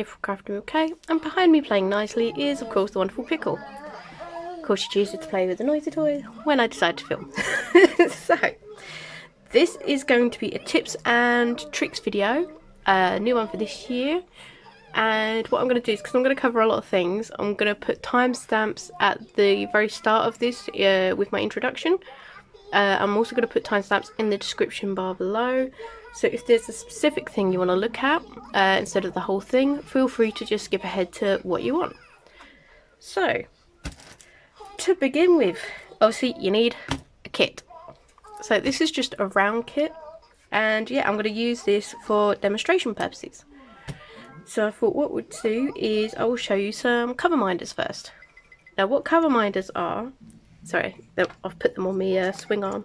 Dave from Crafting UK, and behind me playing nicely is of course the wonderful Pickle. Of course she chooses to play with the noisy toy when I decide to film. So, this is going to be a tips and tricks video, a new one for this year. And what I'm going to do is, because I'm going to cover a lot of things, I'm going to put timestamps at the very start of this with my introduction. I'm also going to put timestamps in the description bar below. So if there's a specific thing you want to look at instead of the whole thing, feel free to just skip ahead to what you want. So, to begin with, obviously you need a kit. So this is just a round kit, and yeah, I'm going to use this for demonstration purposes. So I thought what we'd do is I will show you some cover minders first. Now what cover minders are, sorry, I've put them on my swing arm.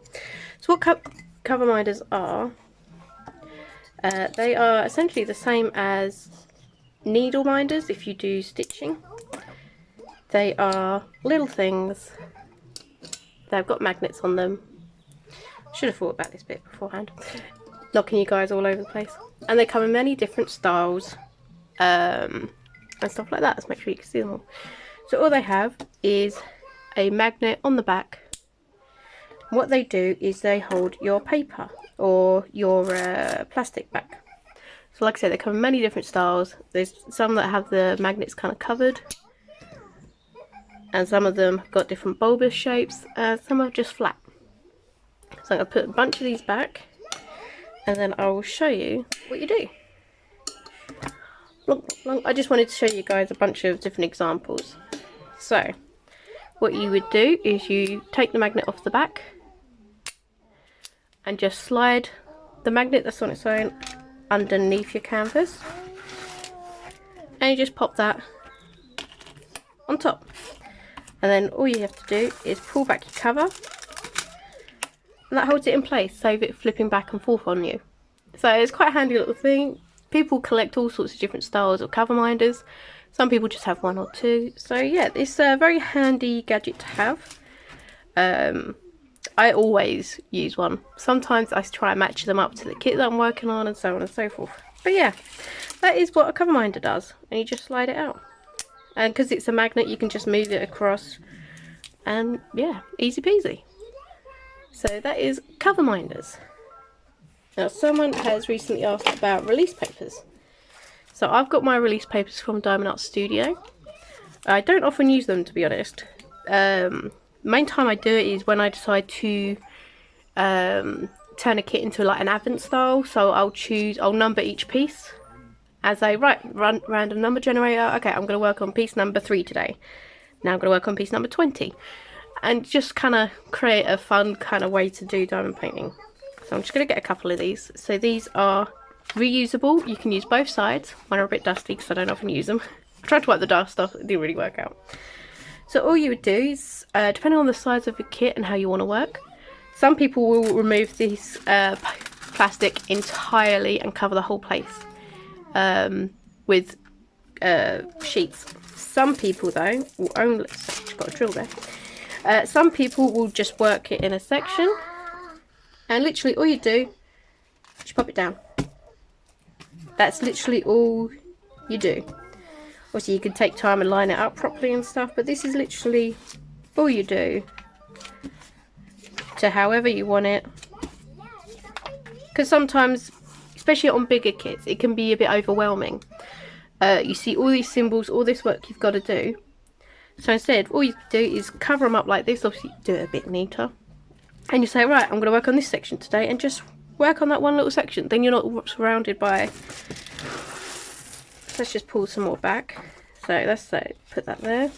So what cover minders are, they are essentially the same as needle minders if you do stitching. They are little things, they've got magnets on them. Should have thought about this bit beforehand, knocking you guys all over the place. And they come in many different styles and stuff like that. Let's make sure you can see them all. So all they have is a magnet on the back. What they do is they hold your paper or your plastic back. So like I said, they come in many different styles. There's some that have the magnets kind of covered, and some of them have got different bulbous shapes, some are just flat. So I'm going to put a bunch of these back, and then I will show you what you do. I just wanted to show you guys a bunch of different examples. So what you would do is you take the magnet off the back and just slide the magnet that's on its own underneath your canvas, and you just pop that on top, and then all you have to do is pull back your cover, and that holds it in place, save it flipping back and forth on you. So it's quite a handy little thing. People collect all sorts of different styles of cover minders. Some people just have one or two. So yeah, it's a very handy gadget to have. I always use one. Sometimes I try and match them up to the kit that I'm working on, and so on and so forth. But yeah, that is what a cover minder does, and you just slide it out. And because it's a magnet, you can just move it across, and yeah, easy peasy. So that is cover minders. Now someone has recently asked about release papers. So I've got my release papers from Diamond Art Studio. I don't often use them, to be honest. Main time I do it is when I decide to turn a kit into like an advent style. So I'll number each piece as a random number generator. Okay, I'm going to work on piece number 3 today. Now I'm going to work on piece number 20. And just kind of create a fun kind of way to do diamond painting. So I'm just going to get a couple of these. So these are reusable. You can use both sides. Mine are a bit dusty because I don't often use them. I tried to wipe the dust off, it didn't really work out. So all you would do is, depending on the size of your kit and how you want to work, some people will remove this plastic entirely and cover the whole place with sheets. Some people though will only, got a drill there. Some people will just work it in a section, and literally all you do is pop it down. That's literally all you do. Obviously you can take time and line it up properly and stuff, but this is literally all you do to however you want it. Because sometimes, especially on bigger kits, it can be a bit overwhelming. You see all these symbols, all this work you've got to do. So instead, all you do is cover them up like this. Obviously do it a bit neater. And you say, right, I'm going to work on this section today, and just work on that one little section. Then you're not surrounded by... Let's just pull some more back. So let's say put that there,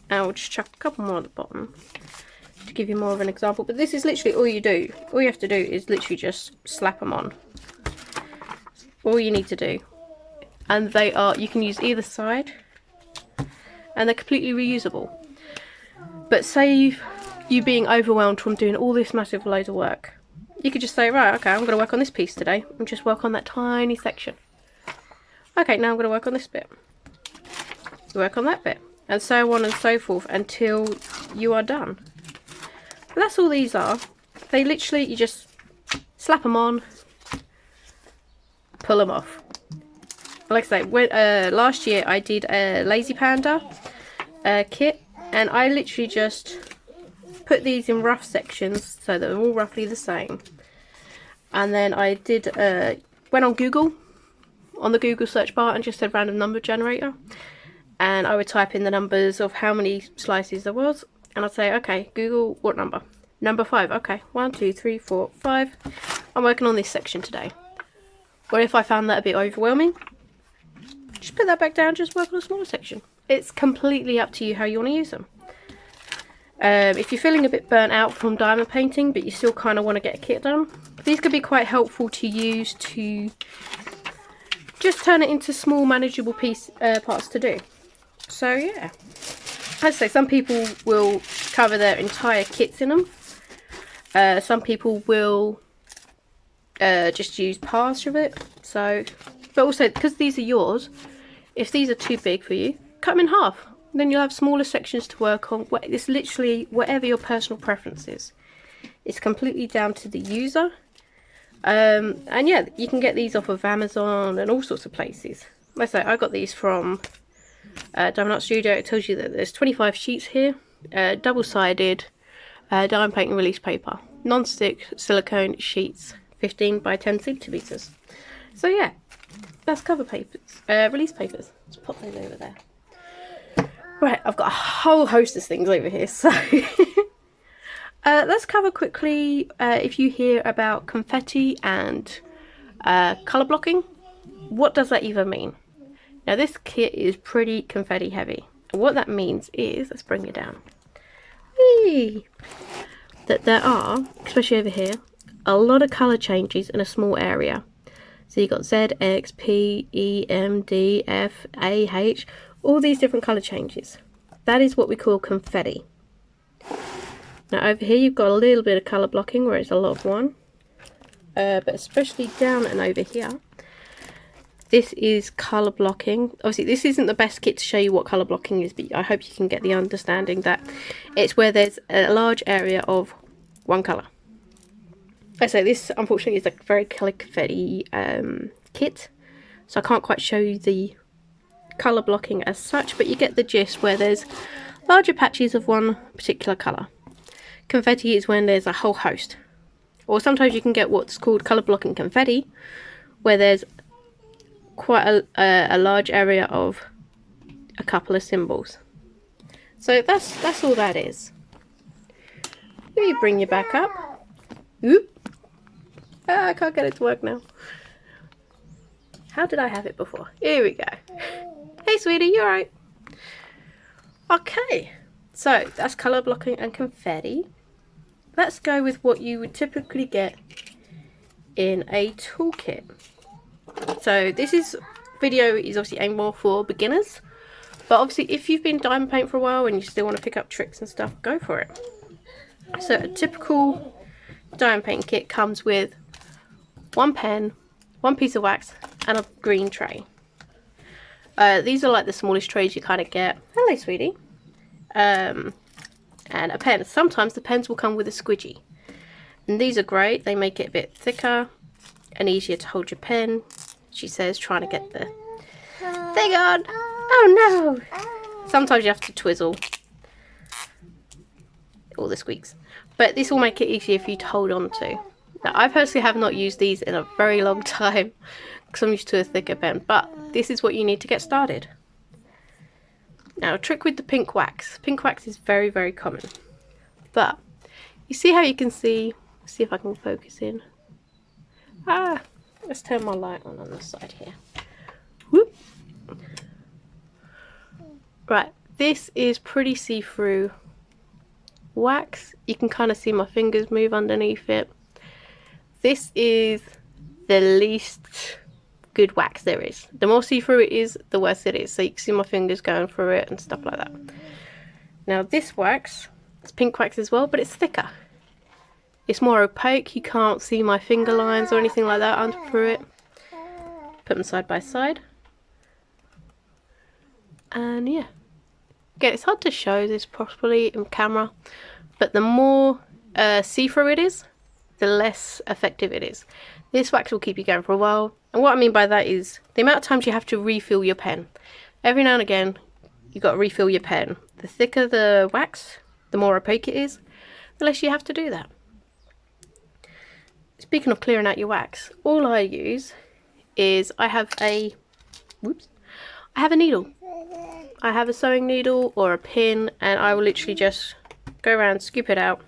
and we'll just chuck a couple more at the bottom to give you more of an example. But this is literally all you do. All you have to do is literally just slap them on. All you need to do. And they are, you can use either side, and they're completely reusable. But save you being overwhelmed from doing all this massive load of work. You could just say, right, okay, I'm going to work on this piece today, and just work on that tiny section. Okay, now I'm going to work on this bit. Work on that bit. And so on and so forth until you are done. But that's all these are. They literally, you just slap them on, pull them off. like I say, when, last year I did a Lazy Panda kit, and I literally just put these in rough sections so that they're all roughly the same. And then I did went on Google, on the Google search bar, and just said random number generator, and I would type in the numbers of how many slices there was, and I'd say, okay, Google, what number? Number 5. Okay, 1, 2, 3, 4, 5. I'm working on this section today. Or if I found that a bit overwhelming, just put that back down, just work on a smaller section. It's completely up to you how you want to use them. If you're feeling a bit burnt out from diamond painting, but you still kind of want to get a kit done, these could be quite helpful to use to just turn it into small manageable parts to do. So yeah, I'd say some people will cover their entire kits in them. Some people will just use parts of it. So, but also because these are yours, if these are too big for you, cut them in half. Then you'll have smaller sections to work on. It's literally whatever your personal preference is. It's completely down to the user. And yeah, you can get these off of Amazon and all sorts of places. Like I say, I got these from Diamond Art Studio. It tells you that there's 25 sheets here, double-sided diamond painting release paper, non-stick silicone sheets, 15 by 10 centimeters. So yeah, that's cover papers, release papers. Let's pop those over there. Right, I've got a whole host of things over here, so let's cover quickly if you hear about confetti and colour blocking. What does that even mean? Now this kit is pretty confetti heavy, and what that means is, let's bring it down, whee, that there are, especially over here, a lot of colour changes in a small area. So you've got Z, X, P, E, M, D, F, A, H, all these different colour changes. That is what we call confetti. Now over here you've got a little bit of colour blocking where it's a lot of one. But especially down and over here, this is colour blocking. Obviously this isn't the best kit to show you what colour blocking is, but I hope you can get the understanding that it's where there's a large area of one colour. I say this unfortunately is a very confetti kit, so I can't quite show you the colour blocking as such, but you get the gist where there's larger patches of one particular colour. Confetti is when there's a whole host, or sometimes you can get what's called colour blocking confetti, where there's quite a large area of a couple of symbols. So that's all that is. Let me bring you back up. Oop. I can't get it to work now. How did I have it before? Here we go. Hey sweetie, you alright? Okay, so that's colour blocking and confetti. Let's go with what you would typically get in a toolkit. So this video is obviously aimed more for beginners, but obviously if you've been diamond painting for a while and you still want to pick up tricks and stuff, go for it. So a typical diamond painting kit comes with one pen, one piece of wax, and a green tray. These are like the smallest trays you kind of get. Hello sweetie. And a pen. Sometimes the pens will come with a squidgy, and these are great. They make it a bit thicker and easier to hold your pen. She says, trying to get the thing on. Oh no! Sometimes you have to twizzle all the squeaks, but this will make it easier for you to hold on to. Now I personally have not used these in a very long time because I'm used to a thicker pen, but this is what you need to get started. Now a trick with the pink wax. Pink wax is very, very common, but you see how you can see if I can focus in. Let's turn my light on the side here. Whoop. Right, this is pretty see-through wax. You can kind of see my fingers move underneath it. This is the least good wax there is. The more see-through it is, the worse it is. So you can see my fingers going through it and stuff like that. Now this wax, it's pink wax as well, but it's thicker. It's more opaque. You can't see my finger lines or anything like that under through it. Put them side by side. And yeah. Again, it's hard to show this properly in camera, but the more see-through it is, the less effective it is. This wax will keep you going for a while. And what I mean by that is the amount of times you have to refill your pen. Every now and again, you've got to refill your pen. The thicker the wax, the more opaque it is, the less you have to do that. Speaking of clearing out your wax, all I use is I have a needle. I have a sewing needle or a pin, and I will literally just go around, scoop it out.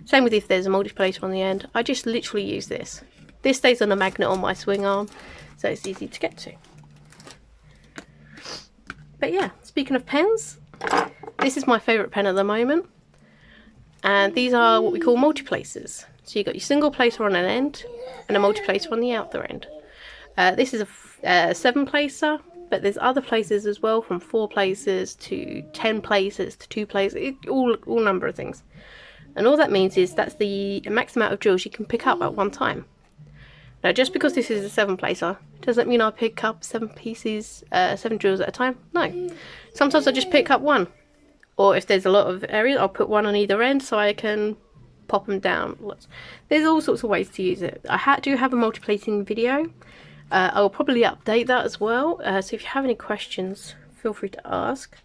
Same with if there's a multiplacer on the end. I just literally use this. This stays on a magnet on my swing arm, so it's easy to get to. But yeah, speaking of pens, this is my favourite pen at the moment. And these are what we call multiplacers. So you've got your single placer on an end and a multiplacer on the outer end. This is a 7 placer, but there's other places as well, from 4 places to 10 places to 2 places, all number of things. And all that means is that's the max amount of drills you can pick up at one time. Now, just because this is a 7 placer, doesn't mean I pick up 7 pieces, 7 drills at a time. No. Sometimes I just pick up 1. Or if there's a lot of area, I'll put 1 on either end so I can pop them down. There's all sorts of ways to use it. I do have a multiplacing video. I will probably update that as well. So if you have any questions, feel free to ask.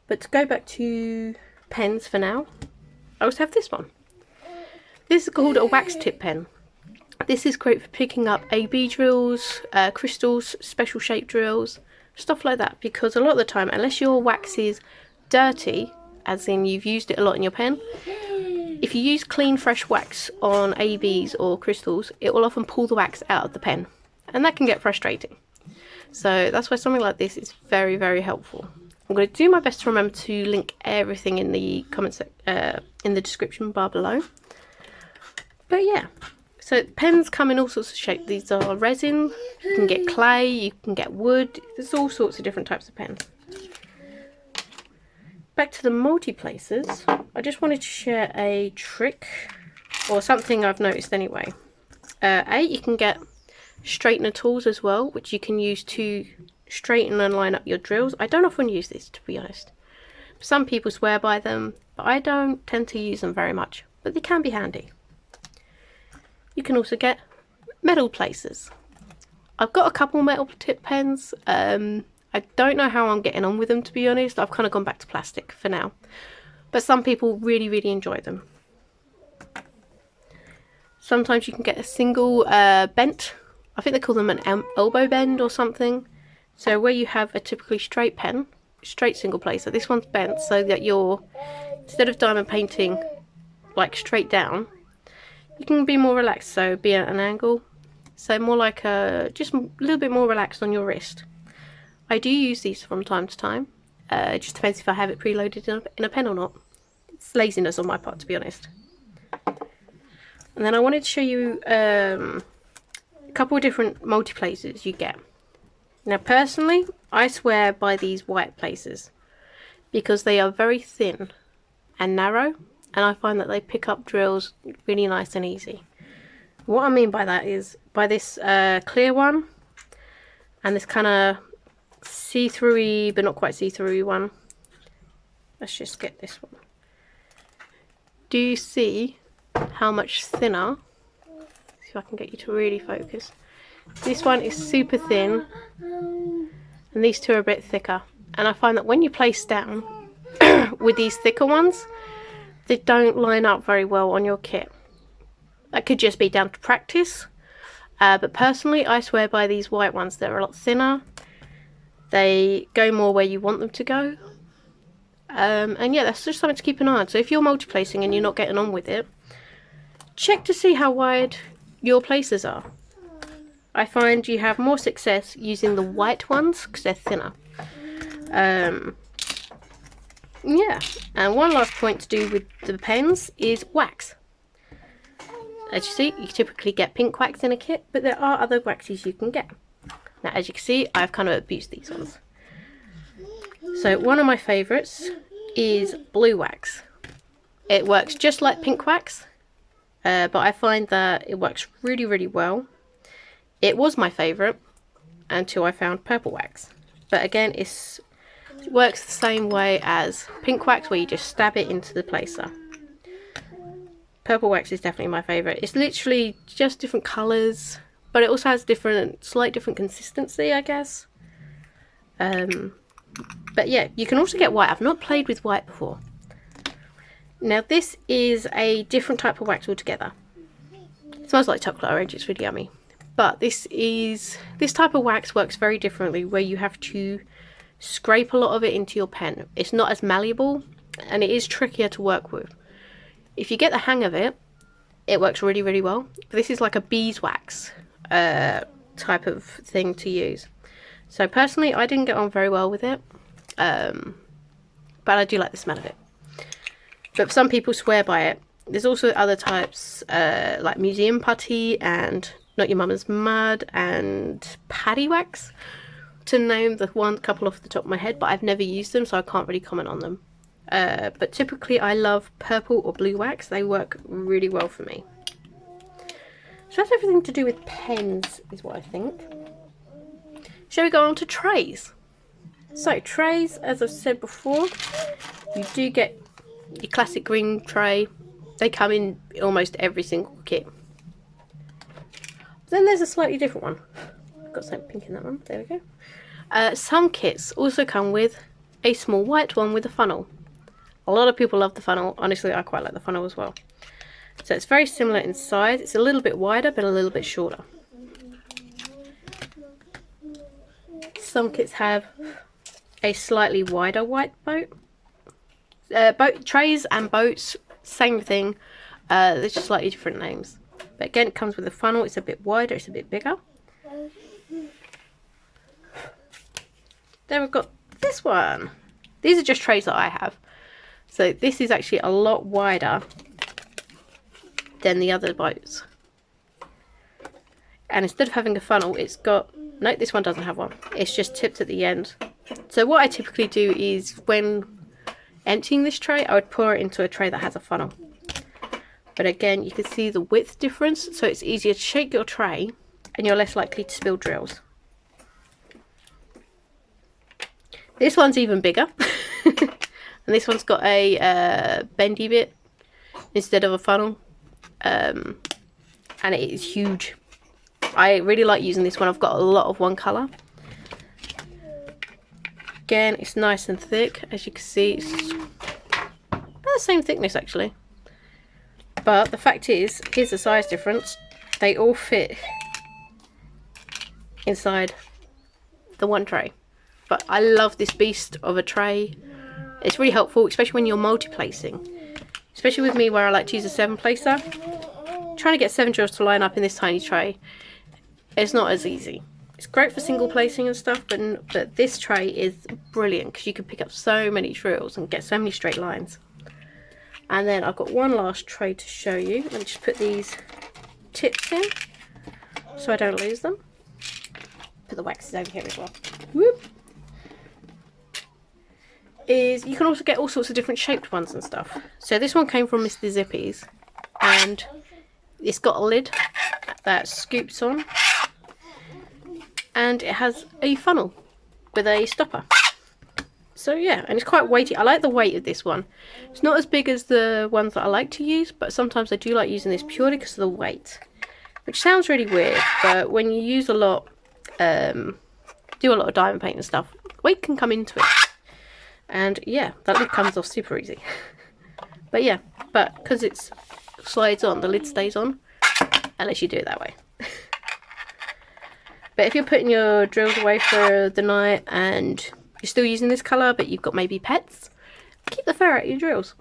But to go back to pens for now, I also have this one. This is called a wax tip pen. This is great for picking up AB drills, crystals, special shape drills, stuff like that. Because a lot of the time, unless your wax is dirty, as in you've used it a lot in your pen, if you use clean fresh wax on ABs or crystals, it will often pull the wax out of the pen, and that can get frustrating. So that's why something like this is very, very helpful. I'm going to do my best to remember to link everything in the in the description bar below. But yeah, so pens come in all sorts of shapes. These are resin, you can get clay, you can get wood, there's all sorts of different types of pens. Back to the multiplacers, I just wanted to share a trick, or something I've noticed anyway. You can get straightener tools as well, which you can use to straighten and line up your drills. I don't often use this, to be honest. Some people swear by them, but I don't tend to use them very much, but they can be handy. You can also get metal placers. I've got a couple metal tip pens. I don't know how I'm getting on with them, to be honest. I've kind of gone back to plastic for now. But some people really, really enjoy them. Sometimes you can get a single bent. I think they call them an elbow bend or something. So where you have a typically straight pen, straight single placer, this one's bent so that you're, instead of diamond painting like straight down, you can be more relaxed, so be at an angle. So more like just a little bit more relaxed on your wrist. I do use these from time to time. It just depends if I have it preloaded in a pen or not. It's laziness on my part, to be honest. And then I wanted to show you a couple of different multiplacers you get. Now personally, I swear by these white placers because they are very thin and narrow, and I find that they pick up drills really nice and easy. What I mean by that is by this clear one and this kind of see-through-y but not quite see-through-y one. Let's just get this one. Do you see how much thinner? See if I can get you to really focus. This one is super thin and these two are a bit thicker, and I find that when you place down with these thicker ones, they don't line up very well on your kit. That could just be down to practice, but personally I swear by these white ones. They're a lot thinner, they go more where you want them to go, and yeah, that's just something to keep an eye on. So if you're multiplacing and you're not getting on with it, check to see how wide your places are. I find you have more success using the white ones because they're thinner. Yeah, and one last point to do with the pens is wax. As you see, you typically get pink wax in a kit, but there are other waxes you can get. Now, as you can see, I've kind of abused these ones. So one of my favourites is blue wax. It works just like pink wax, but I find that it works really, really well. It was my favourite until I found purple wax. But again, it works the same way as pink wax, where you just stab it into the placer. Purple wax is definitely my favourite. It's literally just different colours, but it also has slight different consistency, I guess. But yeah, you can also get white. I've not played with white before. Now this is a different type of wax altogether. It smells like chocolate orange, it's really yummy. But this type of wax works very differently, where you have to scrape a lot of it into your pen. It's not as malleable, and it is trickier to work with. If you get the hang of it, it works really, really well. This is like a beeswax type of thing to use. So personally, I didn't get on very well with it, but I do like the smell of it. But some people swear by it. There's also other types, like museum putty and Not Your Mama's Mud and paddy wax, to name the couple off the top of my head, but I've never used them, so I can't really comment on them. But typically I love purple or blue wax. They work really well for me. So that's everything to do with pens, is what I think. Shall we go on to trays? So trays, as I've said before, you do get your classic green tray. They come in almost every single kit. Then there's a slightly different one. I've got something pink in that one. There we go. Some kits also come with a small white one with a funnel. A lot of people love the funnel. Honestly, I quite like the funnel as well. So it's very similar in size. It's a little bit wider, but a little bit shorter. Some kits have a slightly wider white boat. Trays and boats, same thing. They're just slightly different names. But again, it comes with a funnel. It's a bit wider, it's a bit bigger. Then we've got this one. These are just trays that I have. So this is actually a lot wider than the other boats. And instead of having a funnel, it's got... No, this one doesn't have one. It's just tipped at the end. So what I typically do is, when emptying this tray, I would pour it into a tray that has a funnel. But again, you can see the width difference, so it's easier to shake your tray and you're less likely to spill drills. This one's even bigger. And this one's got a bendy bit instead of a funnel. And it is huge. I really like using this one. I've got a lot of one colour. Again, it's nice and thick. As you can see, it's about the same thickness actually. But the fact is, here's the size difference. They all fit inside the one tray. But I love this beast of a tray. It's really helpful, especially when you're multi-placing. Especially with me, where I like to use a 7-placer. Trying to get 7 drills to line up in this tiny tray, it's not as easy. It's great for single placing and stuff, but this tray is brilliant because you can pick up so many drills and get so many straight lines. And then I've got one last tray to show you. Let me just put these tips in so I don't lose them. Put the waxes over here as well. Whoop. You can also get all sorts of different shaped ones and stuff. So this one came from Mr. Zippy's, and it's got a lid that scoops on, and it has a funnel with a stopper. So yeah, and it's quite weighty. I like the weight of this one. It's not as big as the ones that I like to use, but sometimes I do like using this purely because of the weight. Which sounds really weird, but when you use a lot, do a lot of diamond paint and stuff, weight can come into it. And yeah, that lid comes off super easy. But yeah, but because it slides on, the lid stays on, unless you do it that way. But if you're putting your drills away for the night and you're still using this colour, but you've got maybe pets, keep the fur out of your drills.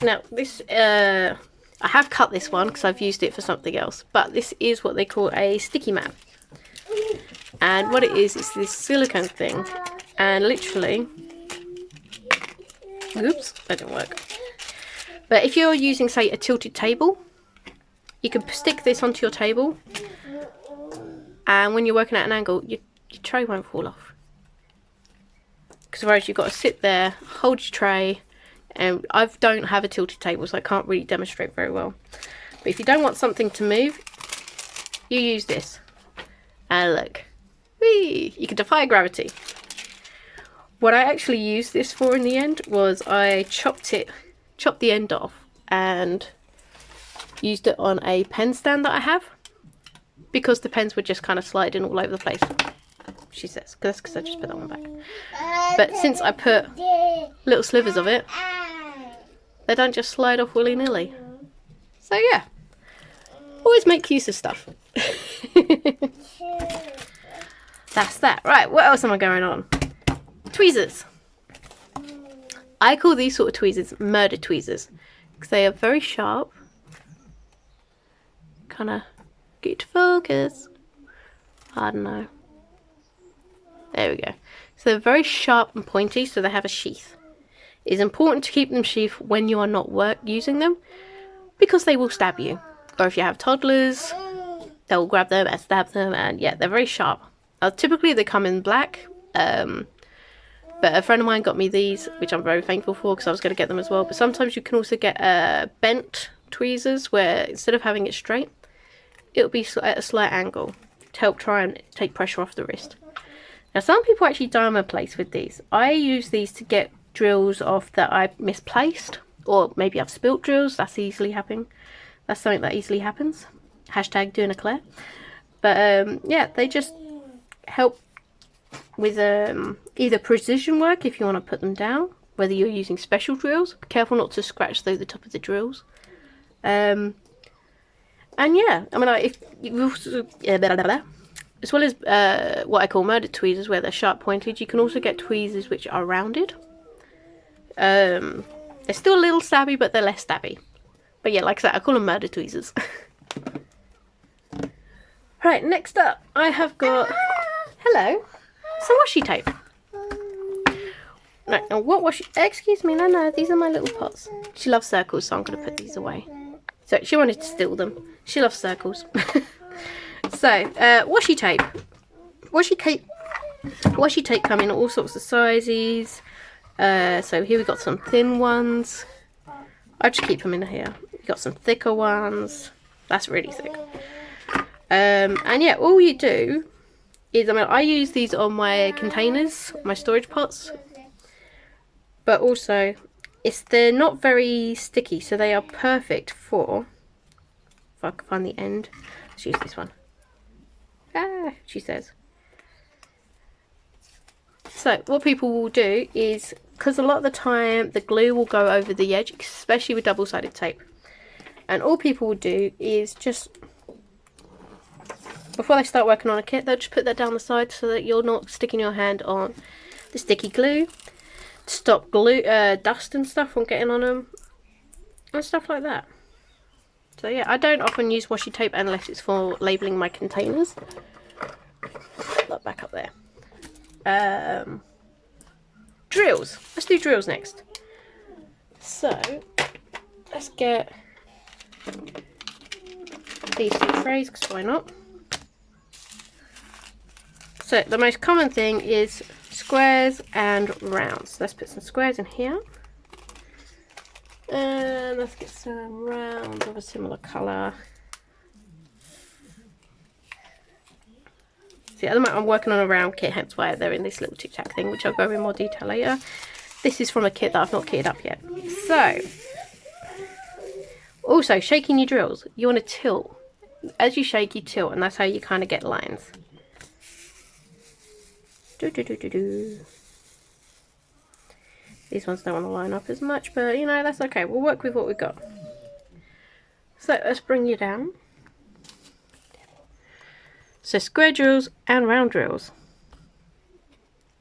Now this, I have cut this one because I've used it for something else, but this is what they call a sticky mat. And what it is this silicone thing, and literally, oops, that didn't work. But if you're using, say, a tilted table, you can stick this onto your table, and when you're working at an angle, your tray won't fall off. Because otherwise you've got to sit there, hold your tray, and I don't have a tilted table, so I can't really demonstrate very well. But if you don't want something to move, you use this. And look, whee, you can defy gravity. What I actually used this for in the end was I chopped the end off and used it on a pen stand that I have, because the pens were just kind of sliding all over the place, she says, because I just put that one back. But since I put little slivers of it, they don't just slide off willy-nilly. So yeah, always make use of stuff. That's that. Right, what else am I going on? Tweezers. I call these sort of tweezers murder tweezers, because they are very sharp. Kind of get to focus. I don't know. There we go. So they're very sharp and pointy, so they have a sheath. It is important to keep them sheath when you are not using them, because they will stab you. Or if you have toddlers, they'll grab them and stab them, and yeah, they're very sharp. Typically they come in black, but a friend of mine got me these, which I'm very thankful for, because I was going to get them as well. But sometimes you can also get bent tweezers, where instead of having it straight, it'll be at a slight angle to help try and take pressure off the wrist. Now some people actually diamond place with these. I use these to get drills off that I misplaced, or maybe I've spilt drills. That's easily happening. That's something that easily happens. Hashtag doing a Claire. But yeah, they just help with either precision work if you want to put them down, whether you're using special drills. Be careful not to scratch through the top of the drills. And yeah, I mean, if you also, as well as what I call murder tweezers, where they're sharp pointed, you can also get tweezers which are rounded. They're still a little stabby, but they're less stabby. But yeah, like I said, I call them murder tweezers. Right, next up, I have got, hello, some washi tape. Right, now what washi, excuse me, no, these are my little pots. She loves circles, so I'm going to put these away. So, she wanted to steal them. She loves circles. So, washi tape. Washi tape come in all sorts of sizes. So here we got some thin ones. I just keep them in here. We got some thicker ones. That's really thick. And yeah, all you do is, I mean, I use these on my containers, my storage pots. But also, they're not very sticky, so they are perfect for, if I can find the end, let's use this one. She says. So what people will do is, because a lot of the time the glue will go over the edge, especially with double-sided tape, and all people will do is just, before they start working on a kit, they'll just put that down the side so that you're not sticking your hand on the sticky glue, to stop glue dust and stuff from getting on them and stuff like that. So yeah, I don't often use washi tape unless it's for labelling my containers. Put that back up there. Drills. Let's do drills next. So let's get these two trays, because why not? So the most common thing is squares and rounds. Let's put some squares in here. And let's get some rounds of a similar colour. See, at the moment I'm working on a round kit, hence why they're in this little tic tac thing, which I'll go in more detail later. This is from a kit that I've not kitted up yet. So, also shaking your drills, you want to tilt. As you shake, you tilt, and that's how you kind of get lines. These ones don't want to line up as much, but you know, that's okay. We'll work with what we've got. So let's bring you down. So square drills and round drills.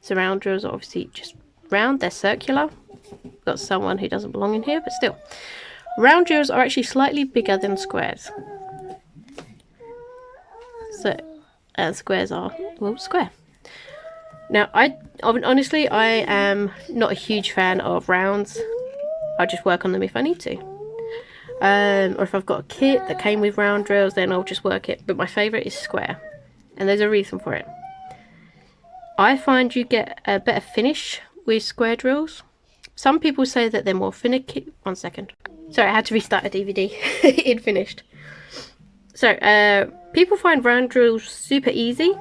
So round drills are obviously just round, they're circular. Got someone who doesn't belong in here, but still. Round drills are actually slightly bigger than squares. So, and squares are, well, square. Now, honestly, I am not a huge fan of rounds. I just work on them if I need to. Or if I've got a kit that came with round drills, then I'll just work it. But my favourite is square. And there's a reason for it. I find you get a better finish with square drills. Some people say that they're more finicky. 1 second. Sorry, I had to restart a DVD. It finished. So, people find round drills super easy.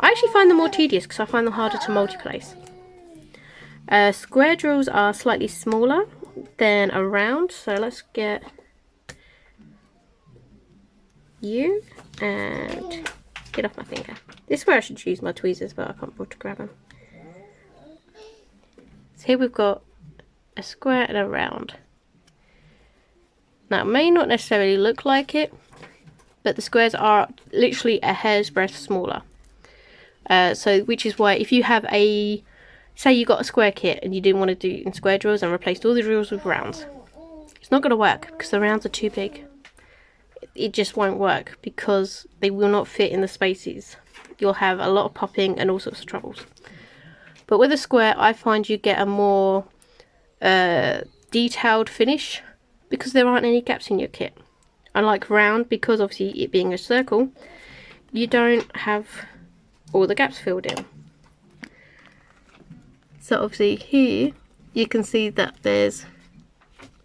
I actually find them more tedious because I find them harder to multi-place. Square drills are slightly smaller than a round. So let's get you and get off my finger. This is where I should use my tweezers, but I can't afford to grab them. So here we've got a square and a round. Now it may not necessarily look like it, but the squares are literally a hair's breadth smaller. Which is why if you have a, say you got a square kit and you didn't want to do in square drills and replaced all the drills with rounds, it's not going to work because the rounds are too big. It just won't work because they will not fit in the spaces. You'll have a lot of popping and all sorts of troubles. But with a square, I find you get a more detailed finish because there aren't any gaps in your kit. Unlike round, because obviously it being a circle, you don't have all the gaps filled in. So obviously here you can see that there's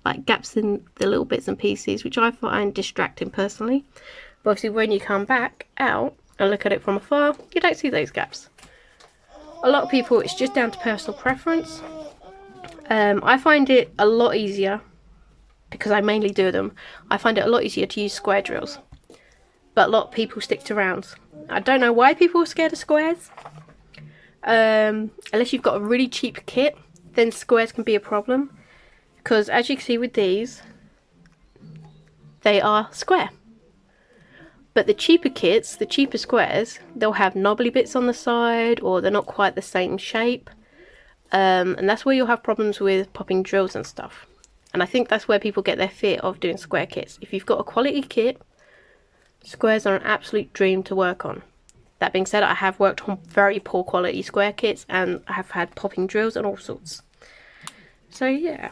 like gaps in the little bits and pieces, which I find distracting personally. But obviously when you come back out and look at it from afar, you don't see those gaps. A lot of people, it's just down to personal preference. I find it a lot easier, because I mainly do them, I find it a lot easier to use square drills. But a lot of people stick to rounds. I don't know why people are scared of squares. Unless you've got a really cheap kit, then squares can be a problem. Because as you can see with these, they are square. But the cheaper kits, the cheaper squares, they'll have knobbly bits on the side, or they're not quite the same shape. And that's where you'll have problems with popping drills and stuff. And I think that's where people get their fear of doing square kits. If you've got a quality kit, squares are an absolute dream to work on. That being said, I have worked on very poor quality square kits and I have had popping drills and all sorts. So yeah.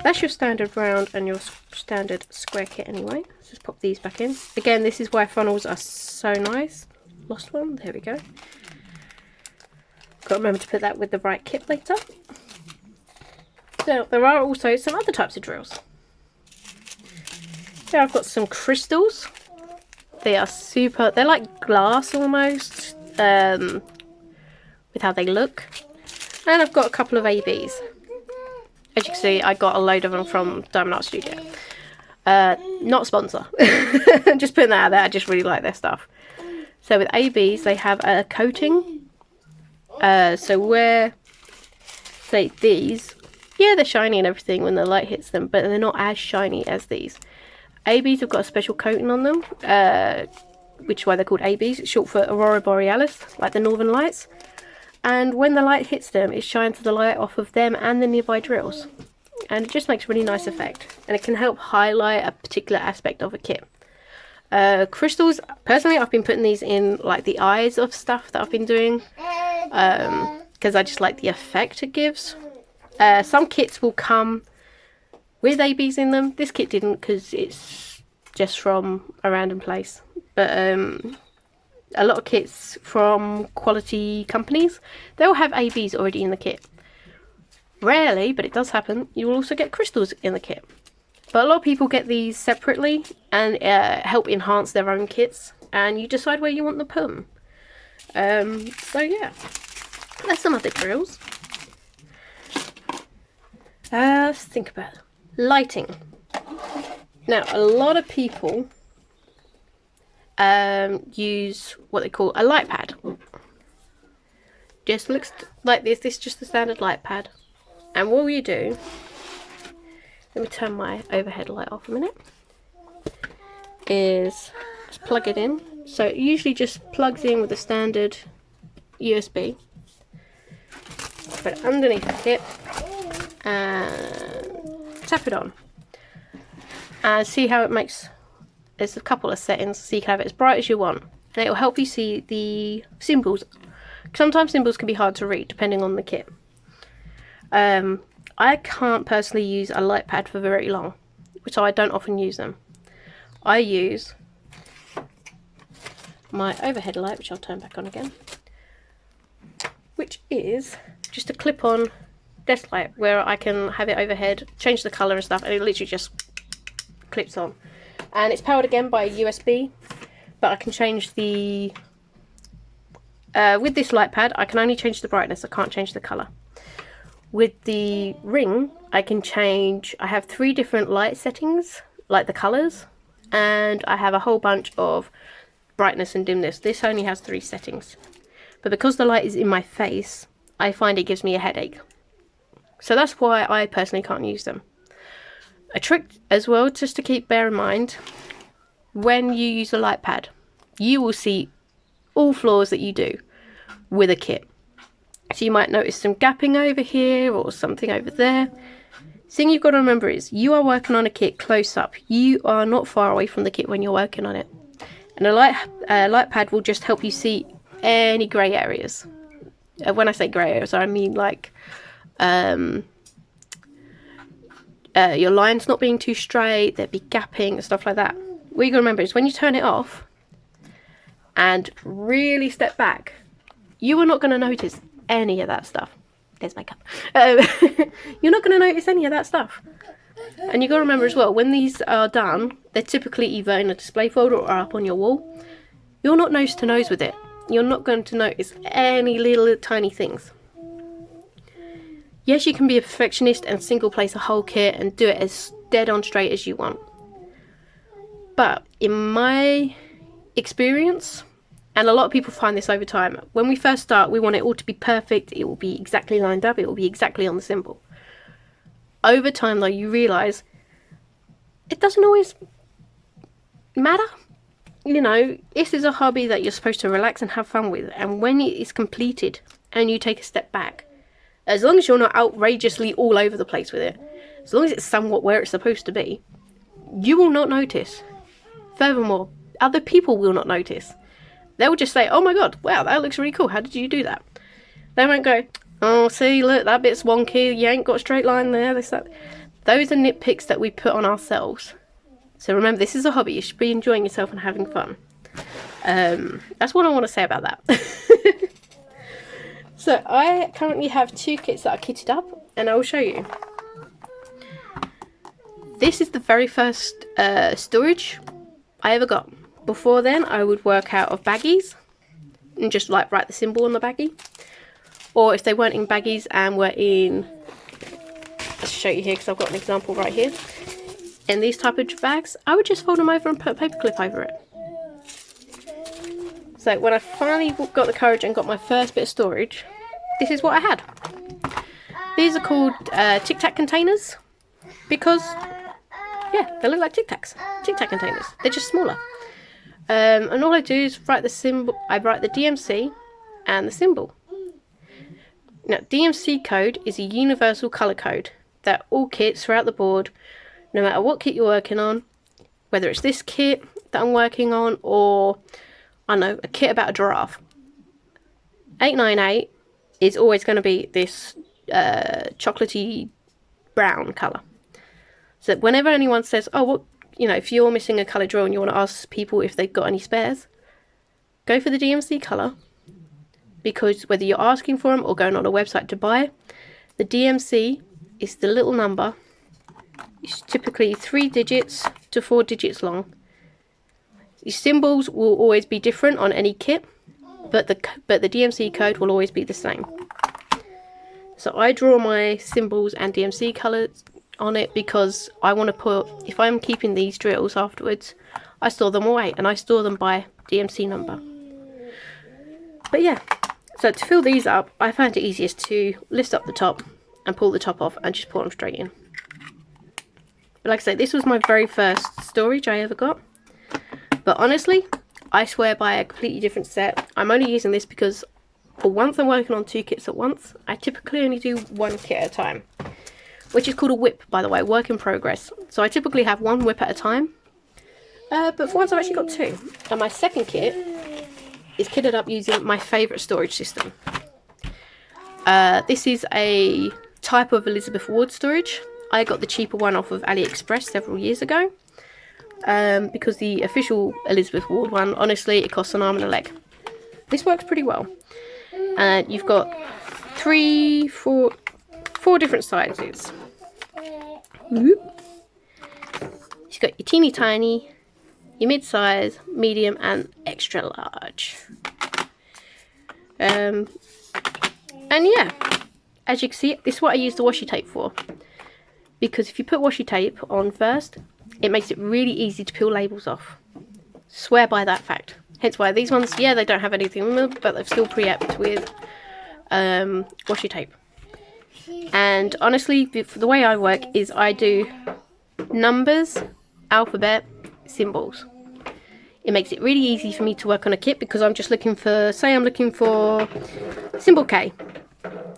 That's your standard round and your standard square kit anyway. Let's just pop these back in. Again, this is why funnels are so nice. Lost one, there we go. Got to remember to put that with the right kit later. So there are also some other types of drills. Here I've got some crystals. They are super, they're like glass almost, with how they look. And I've got a couple of ABs. As you can see, I got a load of them from Diamond Art Studio. Not a sponsor. Just putting that out there, I just really like their stuff. So with ABs, they have a coating. So where, say these, yeah, they're shiny and everything when the light hits them, but they're not as shiny as these. ABs have got a special coating on them, which is why they're called ABs. It's short for Aurora Borealis, like the Northern Lights. And when the light hits them, it shines the light off of them and the nearby drills. And it just makes a really nice effect. And it can help highlight a particular aspect of a kit. Crystals, personally, I've been putting these in like the eyes of stuff that I've been doing. Because I just like the effect it gives. Some kits will come with ABs in them. This kit didn't because it's just from a random place. But a lot of kits from quality companies, they'll have ABs already in the kit. Rarely, but it does happen, you will also get crystals in the kit. But a lot of people get these separately and help enhance their own kits. And you decide where you want to put them. So yeah, that's some other drills. Let's think about it. Lighting. Now, a lot of people use what they call a light pad. Just looks like this. This is just the standard light pad. And what you do, let me turn my overhead light off a minute, is just plug it in. So it usually just plugs in with a standard USB. Put it underneath the kit and tap it on. And see how it makes, there's a couple of settings so you can have it as bright as you want. And it will help you see the symbols. Sometimes symbols can be hard to read depending on the kit. I can't personally use a light pad for very long, so I don't often use them. I use my overhead light, which I'll turn back on again, which is just a clip-on desk light where I can have it overhead, change the colour and stuff, and it literally just clips on. And it's powered again by a USB, but I can change the with this light pad I can only change the brightness, I can't change the colour. With the ring I can change, I have 3 different light settings, like the colours, and I have a whole bunch of brightness and dimness. This only has 3 settings, but because the light is in my face, I find it gives me a headache. So that's why I personally can't use them. A trick as well, just to bear in mind, when you use a Lightpad, you will see all flaws that you do with a kit. So you might notice some gapping over here or something over there. Thing you've got to remember is you are working on a kit close up. You are not far away from the kit when you're working on it. And a Lightpad will just help you see any grey areas. When I say grey areas, I mean like your lines not being too straight, there'd be gapping and stuff like that. What you got to remember is when you turn it off and really step back, you are not going to notice any of that stuff. There's my cup. You're not going to notice any of that stuff. And you got to remember as well, when these are done, they're typically either in a display folder or up on your wall. You're not nose to nose with it. You're not going to notice any little tiny things. Yes, you can be a perfectionist and single place a whole kit and do it as dead on straight as you want. But in my experience, and a lot of people find this over time, when we first start, we want it all to be perfect. It will be exactly lined up. It will be exactly on the symbol. Over time, though, you realise it doesn't always matter. You know, this is a hobby that you're supposed to relax and have fun with. And when it is completed and you take a step back, as long as you're not outrageously all over the place with it, as long as it's somewhat where it's supposed to be, you will not notice. Furthermore, other people will not notice. They will just say, oh my god, wow, that looks really cool. How did you do that? They won't go, oh, see, look, that bit's wonky. You ain't got a straight line there. This, that. Those are nitpicks that we put on ourselves. So remember, this is a hobby. You should be enjoying yourself and having fun. That's what I want to say about that. So I currently have 2 kits that are kitted up, and I will show you. This is the very first storage I ever got. Before then, I would work out of baggies and just like write the symbol on the baggie. Or if they weren't in baggies and were in, let's show you here because I've got an example right here. In these type of bags, I would just fold them over and put a paper clip over it. So when I finally got the courage and got my first bit of storage, this is what I had. These are called Tic Tac containers because, yeah, they look like Tic Tacs. Tic Tac containers. They're just smaller. And all I do is write the symbol. I write the DMC and the symbol. Now, DMC code is a universal color code that all kits throughout the board, no matter what kit you're working on, whether it's this kit that I'm working on or, I don't know, a kit about a giraffe. 898 is always going to be this chocolatey brown colour. So whenever anyone says, oh, what, you know, if you're missing a colour drill and you want to ask people if they've got any spares, go for the DMC colour, because whether you're asking for them or going on a website to buy, the DMC is the little number. It's typically 3 digits to 4 digits long. The symbols will always be different on any kit, but the DMC code will always be the same. So I draw my symbols and DMC colours on it because I want to put, if I'm keeping these drills afterwards, I store them away and I store them by DMC number. But yeah, so to fill these up, I find it easiest to lift up the top and pull the top off and just put them straight in. But like I say, this was my very first storage I ever got. But honestly, I swear by a completely different set. I'm only using this because for once I'm working on 2 kits at once. I typically only do 1 kit at a time, which is called a whip, by the way, work in progress. So I typically have 1 whip at a time, but for once I've actually got 2. And my second kit is kitted up using my favourite storage system. This is a type of Elizabeth Ward storage. I got the cheaper one off of AliExpress several years ago, because the official Elizabeth Ward one, honestly, it costs an arm and a leg. This works pretty well. And you've got 4 different sizes. You've got your teeny tiny, your mid-size, medium and extra large. And yeah, as you can see, this is what I use the washi tape for. Because if you put washi tape on first, it makes it really easy to peel labels off. Swear by that fact. Hence why these ones, yeah, they don't have anything in them, but they've still pre-epped with washi tape. And honestly, the way I work is I do numbers, alphabet, symbols. It makes it really easy for me to work on a kit because I'm just looking for, say I'm looking for symbol K.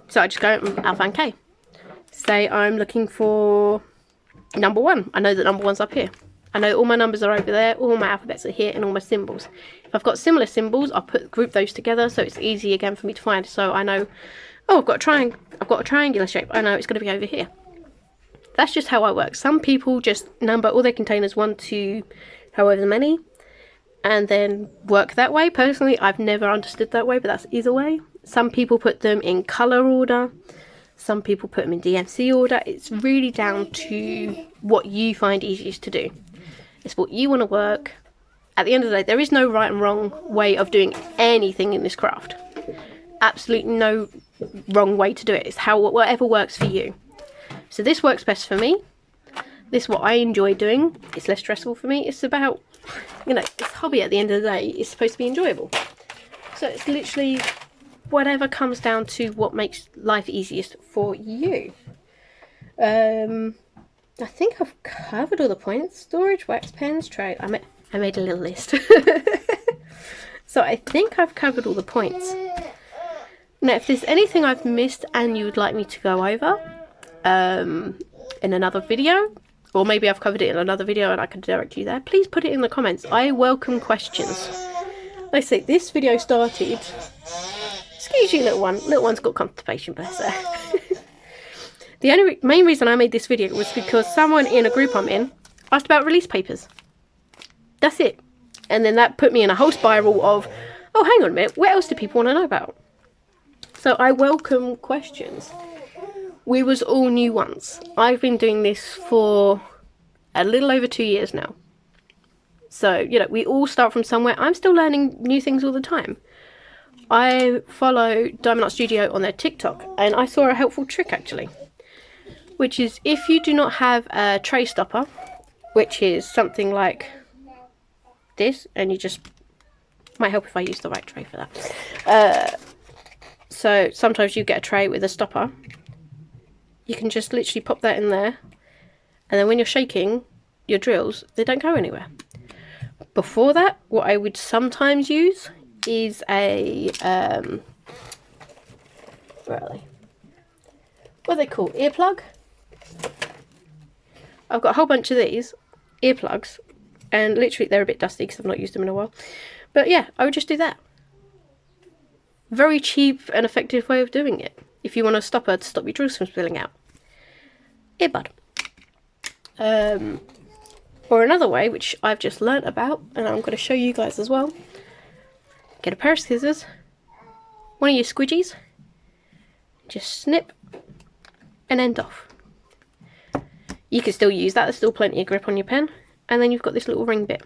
So I just go alpha and K. Say I'm looking for number 1. I know that number 1's up here. I know all my numbers are over there, all my alphabets are here, and all my symbols. If I've got similar symbols, I'll group those together so it's easy again for me to find. So I know, oh, I've got a triangular shape. I know it's going to be over here. That's just how I work. Some people just number all their containers 1 to however many, and then work that way. Personally, I've never understood that way, but that's either way. Some people put them in colour order. Some people put them in DMC order. It's really down to what you find easiest to do. It's what you want to work. At the end of the day, there is no right and wrong way of doing anything in this craft. Absolutely no wrong way to do it. It's whatever works for you. So this works best for me. This is what I enjoy doing. It's less stressful for me. It's about, you know, it's hobby at the end of the day. It's supposed to be enjoyable. So it's literally whatever comes down to what makes life easiest for you. I think I've covered all the points. Storage, wax pens, tray. I made a little list. So I think I've covered all the points. Now, if there's anything I've missed and you would like me to go over in another video, or maybe I've covered it in another video and I can direct you there, please put it in the comments. I welcome questions. Like I say, this video started... Excuse you, little one. Little one's got constipation, bless her. The main reason I made this video was because someone in a group I'm in asked about release papers. That's it. And then that put me in a whole spiral of, oh, hang on a minute, what else do people want to know about? So I welcome questions. We was all new once. I've been doing this for a little over 2 years now. So, you know, we all start from somewhere. I'm still learning new things all the time. I follow Diamond Art Studio on their TikTok, and I saw a helpful trick actually. Which is, if you do not have a tray stopper, which is something like this, and you just, might help if I use the right tray for that. So sometimes you get a tray with a stopper. You can just literally pop that in there, and then when you're shaking your drills, they don't go anywhere. Before that, what I would sometimes use is a, where are they? What are they called? Earplug? I've got a whole bunch of these earplugs, and literally they're a bit dusty because I've not used them in a while. But yeah, I would just do that. Very cheap and effective way of doing it. If you want a stopper to stop your drills from spilling out. Earbud. Or another way, which I've just learnt about, and I'm going to show you guys as well. Get a pair of scissors, one of your squidgies, just snip and end off. You can still use that, there's still plenty of grip on your pen, and then you've got this little ring bit.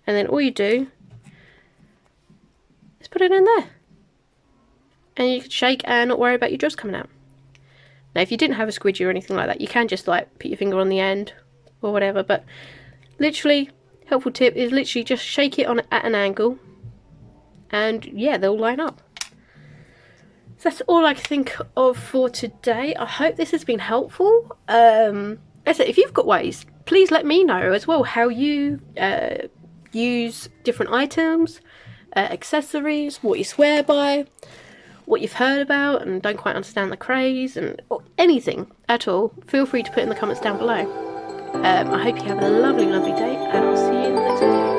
And then all you do is put it in there. And you can shake and not worry about your drills coming out. Now if you didn't have a squidgy or anything like that, you can just like put your finger on the end or whatever, but literally, helpful tip is literally just shake it on at an angle, and yeah, they'll line up. So that's all I can think of for today. I hope this has been helpful. As I said, if you've got ways, please let me know as well how you use different items, accessories, what you swear by, what you've heard about and don't quite understand the craze, and or anything at all. Feel free to put in the comments down below. I hope you have a lovely, lovely day, and I'll see you in the next video.